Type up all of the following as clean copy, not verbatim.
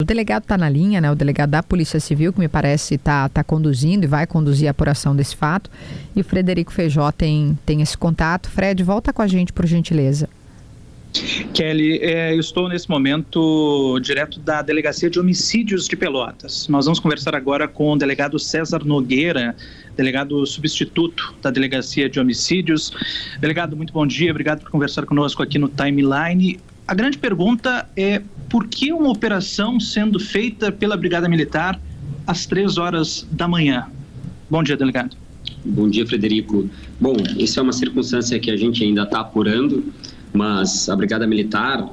delegado está na linha, né? O delegado da Polícia Civil, que me parece está conduzindo e vai conduzir a apuração desse fato. E o Frederico Feijó tem esse contato. Fred, volta com a gente, por gentileza. Kelly, eu estou nesse momento direto da Delegacia de Homicídios de Pelotas. Nós vamos conversar agora com o delegado César Nogueira, delegado substituto da Delegacia de Homicídios. Delegado, muito bom dia, obrigado por conversar conosco aqui no Timeline. A grande pergunta é: por que uma operação sendo feita pela Brigada Militar às 3h da manhã? Bom dia, delegado. Bom dia, Frederico. Bom, isso é uma circunstância que a gente ainda está apurando, mas a Brigada Militar,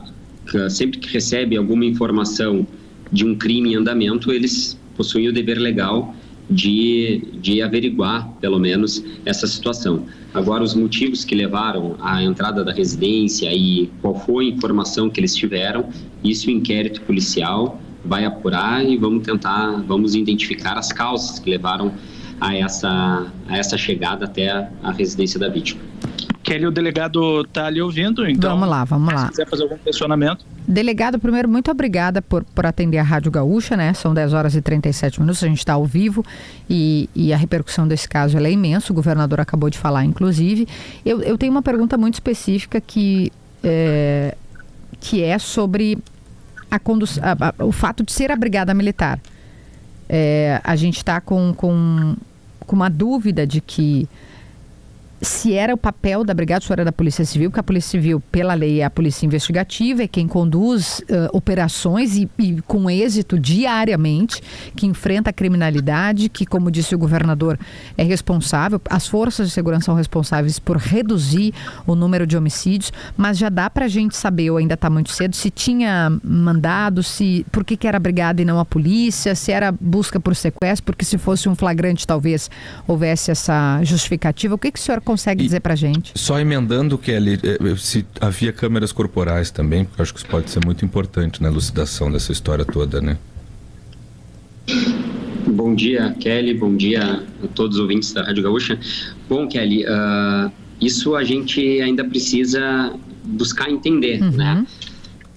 sempre que recebe alguma informação de um crime em andamento, eles possuem o dever legal de averiguar, pelo menos, essa situação. Agora, os motivos que levaram à entrada da residência e qual foi a informação que eles tiveram, isso o inquérito policial vai apurar e vamos identificar as causas que levaram a essa chegada até a residência da vítima. Kelly, o delegado está ali ouvindo, então... Vamos lá. Se quiser fazer algum questionamento. Delegado, primeiro, muito obrigada por atender a Rádio Gaúcha, né? São 10h37, a gente está ao vivo e a repercussão desse caso ela é imensa, o governador acabou de falar, inclusive. Eu tenho uma pergunta muito específica que é sobre o fato de ser a Brigada Militar. A gente está com uma dúvida de que se era o papel da Brigada, se era da Polícia Civil, porque a Polícia Civil, pela lei, é a Polícia Investigativa, é quem conduz operações e com êxito diariamente, que enfrenta a criminalidade, que, como disse o governador, é responsável, as forças de segurança são responsáveis por reduzir o número de homicídios, mas já dá pra gente saber, ou ainda está muito cedo, se tinha mandado, por que era a Brigada e não a polícia, se era busca por sequestro, porque se fosse um flagrante talvez houvesse essa justificativa. O que o senhor consegue dizer pra gente? Só emendando, Kelly, se havia câmeras corporais também, porque eu acho que isso pode ser muito importante na elucidação dessa história toda, né? Bom dia, Kelly, bom dia a todos os ouvintes da Rádio Gaúcha. Bom, Kelly, isso a gente ainda precisa buscar entender, né?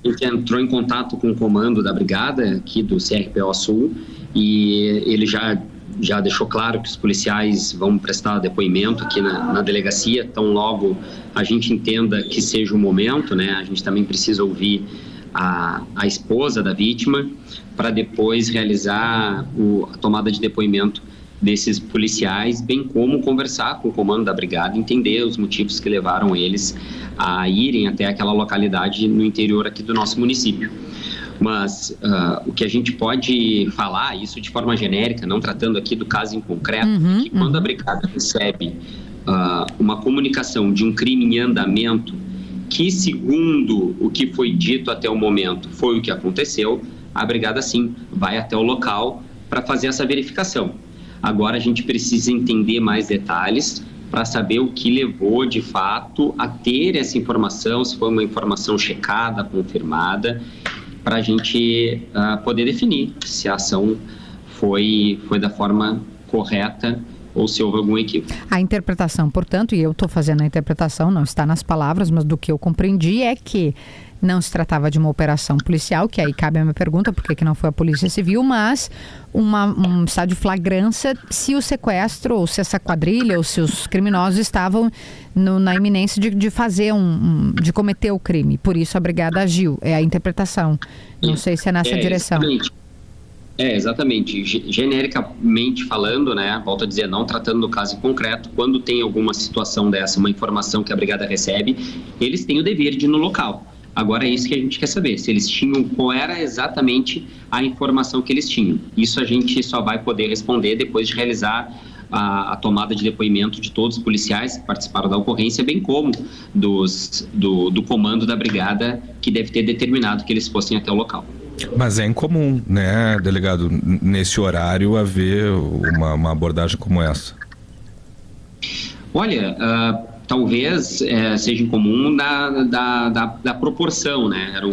A gente entrou em contato com o comando da Brigada aqui do CRPO Sul e ele já deixou claro que os policiais vão prestar depoimento aqui na delegacia, tão logo a gente entenda que seja o momento, né? A gente também precisa ouvir a esposa da vítima para depois realizar a tomada de depoimento desses policiais, bem como conversar com o comando da brigada, entender os motivos que levaram eles a irem até aquela localidade no interior aqui do nosso município. Mas o que a gente pode falar, isso de forma genérica, não tratando aqui do caso em concreto, é que quando a brigada recebe uma comunicação de um crime em andamento, que segundo o que foi dito até o momento foi o que aconteceu, a brigada sim vai até o local para fazer essa verificação. Agora a gente precisa entender mais detalhes para saber o que levou de fato a ter essa informação, se foi uma informação checada, confirmada, para a gente poder definir se a ação foi da forma correta ou se houve algum equívoco. A interpretação, portanto, e eu estou fazendo a interpretação, não está nas palavras, mas do que eu compreendi é que não se tratava de uma operação policial, que aí cabe a minha pergunta, por que não foi a Polícia Civil, mas um estado de flagrância se o sequestro, ou se essa quadrilha, ou se os criminosos estavam na iminência de fazer de cometer o crime. Por isso a brigada agiu. É a interpretação. Não sei se é nessa direção. Exatamente. Exatamente. Genericamente falando, né, volto a dizer, não tratando do caso em concreto, quando tem alguma situação dessa, uma informação que a brigada recebe, eles têm o dever de ir no local. Agora é isso que a gente quer saber, se eles tinham, qual era exatamente a informação que eles tinham. Isso a gente só vai poder responder depois de realizar a tomada de depoimento de todos os policiais que participaram da ocorrência, bem como do comando da brigada, que deve ter determinado que eles fossem até o local. Mas é incomum, né, delegado, nesse horário haver uma abordagem como essa? Olha, talvez seja incomum da proporção, né? Eram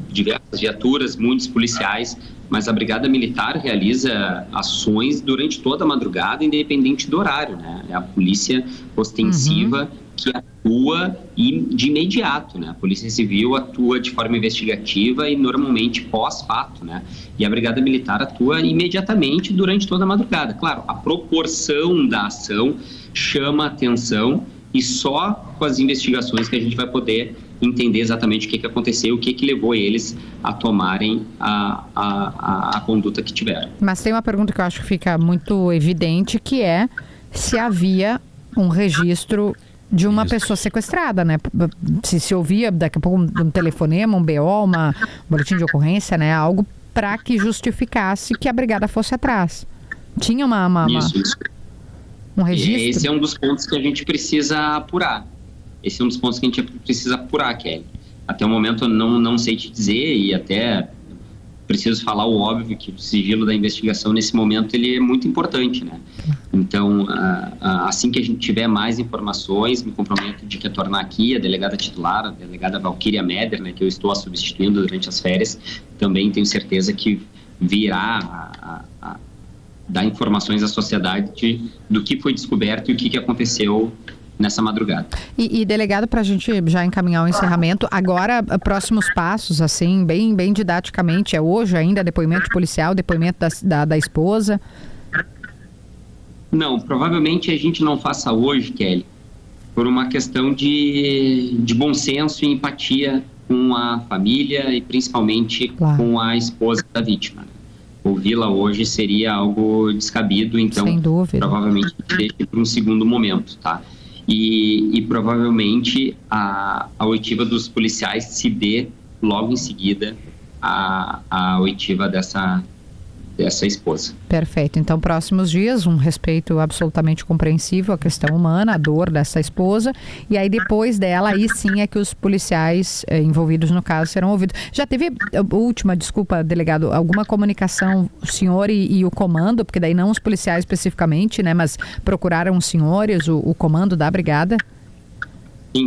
diversas viaturas, muitos policiais, mas a Brigada Militar realiza ações durante toda a madrugada, independente do horário, né? É a polícia ostensiva que atua de imediato, né? A Polícia Civil atua de forma investigativa e normalmente pós-fato, né? E a Brigada Militar atua imediatamente durante toda a madrugada. Claro, a proporção da ação chama atenção e só com as investigações que a gente vai poder entender exatamente o que aconteceu, o que levou eles a tomarem a conduta que tiveram. Mas tem uma pergunta que eu acho que fica muito evidente, que é se havia um registro de uma pessoa sequestrada, né? Se ouvia daqui a pouco um telefonema, um BO, um boletim de ocorrência, né? Algo para que justificasse que a brigada fosse atrás. Tinha Isso. Um registro? Esse é um dos pontos que a gente precisa apurar. Kelly. Até o momento eu não sei te dizer, e até preciso falar o óbvio, que o sigilo da investigação nesse momento ele é muito importante, né? Então, assim que a gente tiver mais informações, me comprometo de retornar aqui a delegada titular, a delegada Valquíria Meder, né, que eu estou substituindo durante as férias, também tenho certeza que virá a dar informações à sociedade do que foi descoberto e o que aconteceu nessa madrugada. E delegado, para a gente já encaminhar o encerramento, agora, próximos passos, assim, bem didaticamente, é hoje ainda depoimento policial, depoimento da esposa? Não, provavelmente a gente não faça hoje, Kelly, por uma questão de bom senso e empatia com a família e principalmente com a esposa da vítima. Ouvi-la hoje seria algo descabido, então sem dúvida, provavelmente deixe para um segundo momento, tá? E provavelmente a oitiva dos policiais se dê logo em seguida a oitiva dessa esposa. Perfeito. Então, próximos dias, um respeito absolutamente compreensível à questão humana, à dor dessa esposa, e aí depois dela, aí sim é que os policiais envolvidos no caso serão ouvidos. Já teve, última, desculpa, delegado, alguma comunicação, o senhor e o comando, porque daí não os policiais especificamente, né, mas procuraram os senhores, o comando da brigada?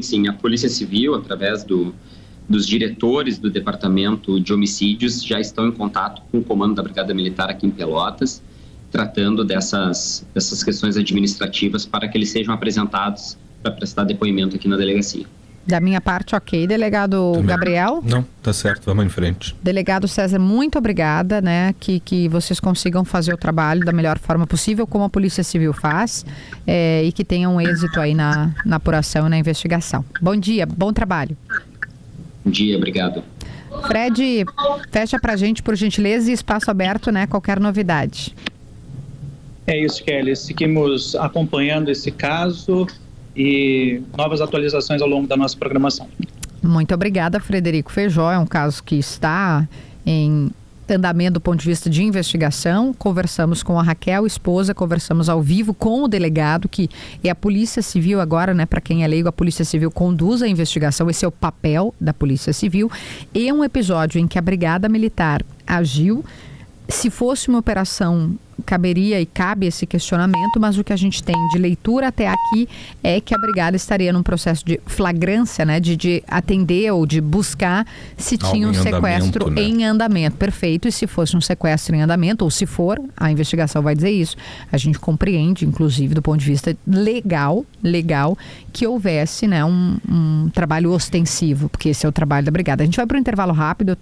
Sim, a Polícia Civil, através dos diretores do Departamento de Homicídios, já estão em contato com o comando da Brigada Militar aqui em Pelotas, tratando dessas questões administrativas para que eles sejam apresentados para prestar depoimento aqui na delegacia. Da minha parte, ok. Delegado Também. Gabriel? Não, tá certo, vamos em frente. Delegado César, muito obrigada, né? Que vocês consigam fazer o trabalho da melhor forma possível, como a Polícia Civil faz, e que tenham êxito aí na apuração e na investigação. Bom dia, bom trabalho. Bom dia, obrigado. Fred, fecha pra gente, por gentileza, e espaço aberto, né? Qualquer novidade. É isso, Kelly. Seguimos acompanhando esse caso e novas atualizações ao longo da nossa programação. Muito obrigada, Frederico Feijó. É um caso que está em andamento do ponto de vista de investigação. Conversamos com a Raquel, esposa, conversamos ao vivo com o delegado, que é a Polícia Civil agora, né? Para quem é leigo, a Polícia Civil conduz a investigação, esse é o papel da Polícia Civil. E um episódio em que a Brigada Militar agiu. Se fosse uma operação, caberia e cabe esse questionamento, mas o que a gente tem de leitura até aqui é que a brigada estaria num processo de flagrância, né, de atender ou de buscar se tinha um sequestro em andamento. Perfeito, e se fosse um sequestro em andamento, ou se for, a investigação vai dizer isso. A gente compreende, inclusive, do ponto de vista legal, que houvesse, né, um trabalho ostensivo, porque esse é o trabalho da brigada. A gente vai para um intervalo rápido.